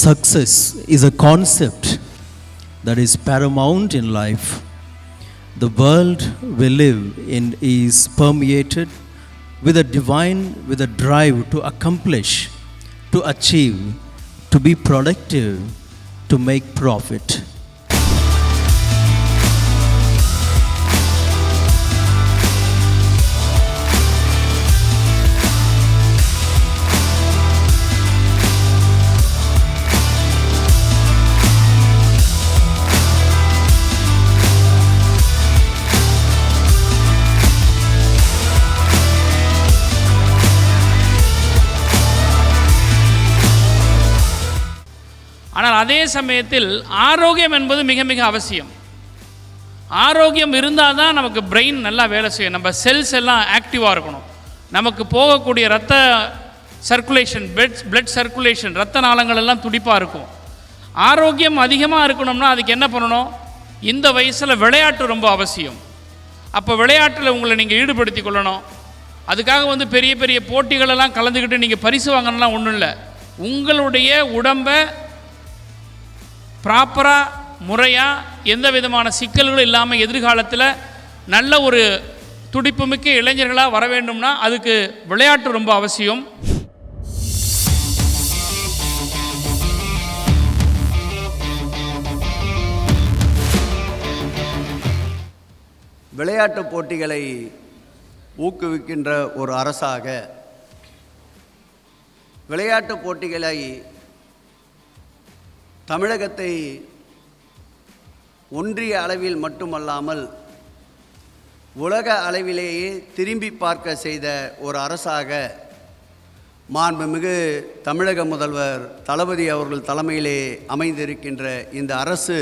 Success is a concept that is paramount in life. The world we live in is permeated with a drive to accomplish, to achieve, to be productive, to make profit. ஆனால் அதே சமயத்தில் ஆரோக்கியம் என்பது மிக மிக அவசியம். ஆரோக்கியம் இருந்தால் தான் நமக்கு பிரெயின் நல்லா வேலை செய்யும், நம்ம செல்ஸ் எல்லாம் ஆக்டிவாக இருக்கணும், நமக்கு போகக்கூடிய ரத்த சர்க்குலேஷன், பிளட் சர்க்குலேஷன், ரத்த நாளங்கள் எல்லாம் துடிப்பாக இருக்கும். ஆரோக்கியம் அதிகமாக இருக்கணும்னா அதுக்கு என்ன பண்ணணும்? இந்த வயசில் விளையாட்டு ரொம்ப அவசியம். அப்போ விளையாட்டில் உங்களை நீங்கள் ஈடுபடுத்தி கொள்ளணும். அதுக்காக பெரிய பெரிய போட்டிகளெல்லாம் கலந்துக்கிட்டு நீங்கள் பரிசு வாங்கணும்லாம் ஒன்றும் இல்லை. உங்களுடைய உடம்பை ப்ராப்பராக முறையாக எந்த விதமான சிக்கல்களும் இல்லாமல் எதிர்காலத்தில் நல்ல ஒரு துடிப்புமிக்க இளைஞர்களாக வர வேண்டும்னா அதுக்கு விளையாட்டு ரொம்ப அவசியம். விளையாட்டு போட்டிகளை ஊக்குவிக்கின்ற ஒரு அரசாக விளையாட்டு போட்டிகளை தமிழகத்தை ஒன்றிய அளவில் மட்டுமல்லாமல் உலக அளவிலேயே திரும்பி பார்க்க செய்த ஒரு அரசாக மாண்புமிகு தமிழக முதல்வர் தளபதி அவர்கள் தலைமையிலே அமைந்திருக்கின்ற இந்த அரசு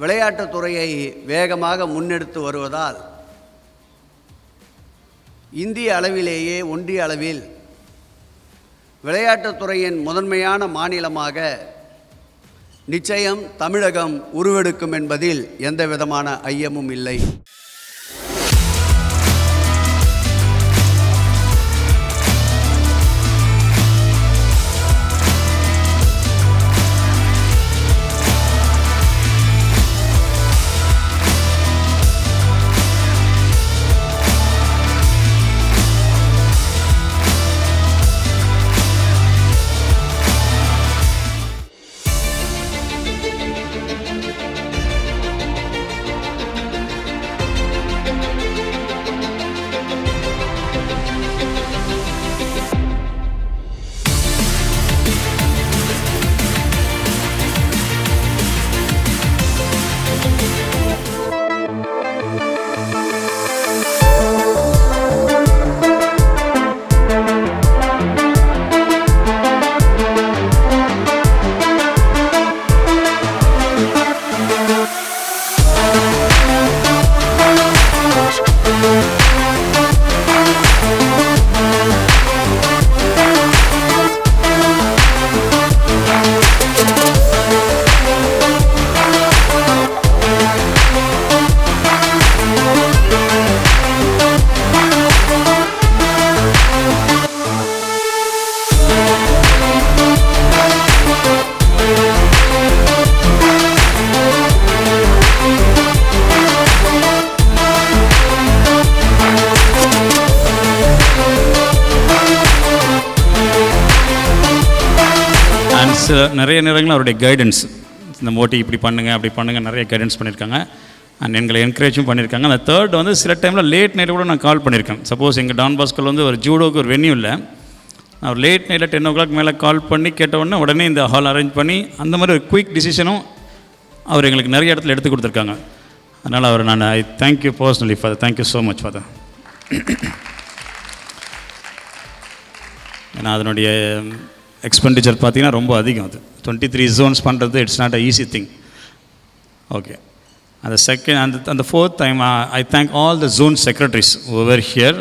விளையாட்டுத்துறையை வேகமாக முன்னெடுத்து வருவதால் இந்திய அளவிலேயே ஒன்றிய அளவில் விளையாட்டுத்துறையின் முதன்மையான மாநிலமாக நிச்சயம் தமிழகம் உருவெடுக்கும் என்பதில் எந்த விதமான ஐயமும் இல்லை. நிறைய நேரங்களில் அவருடைய கைடன்ஸ், இந்த மோட்டி இப்படி பண்ணுங்கள் அப்படி பண்ணுங்கள் நிறைய கைடன்ஸ் பண்ணியிருக்காங்க. அண்ட் எங்களை என்கரேஜும் பண்ணியிருக்காங்க. அந்த தேர்ட் சில டைமில் லேட் நைட்டில் கூட நான் கால் பண்ணியிருக்கேன். சப்போஸ் எங்கள் டான் பாஸ்கல் ஒரு ஜூடோக்கு ஒரு வென்யூ இல்லை, அவர் லேட் நைட்டில் 10 o'clock மேலே கால் பண்ணி கேட்ட உடனே இந்த ஹால் அரேஞ்ச் பண்ணி அந்த மாதிரி ஒரு குயிக் டிசிஷனும் அவர் எங்களுக்கு நிறைய இடத்துல எடுத்து கொடுத்துருக்காங்க. அதனால் அவர் I thank you personally father, thank you so much father. ஏன்னா அதனுடைய எக்ஸ்பெண்டிச்சர் பார்த்திங்கன்னா ரொம்ப அதிகம். அது 23 zones பண்ணுறது it's not a easy thing. Okay, அந்த செகண்ட் அந்த 4th time I thank all the zone secretaries who were here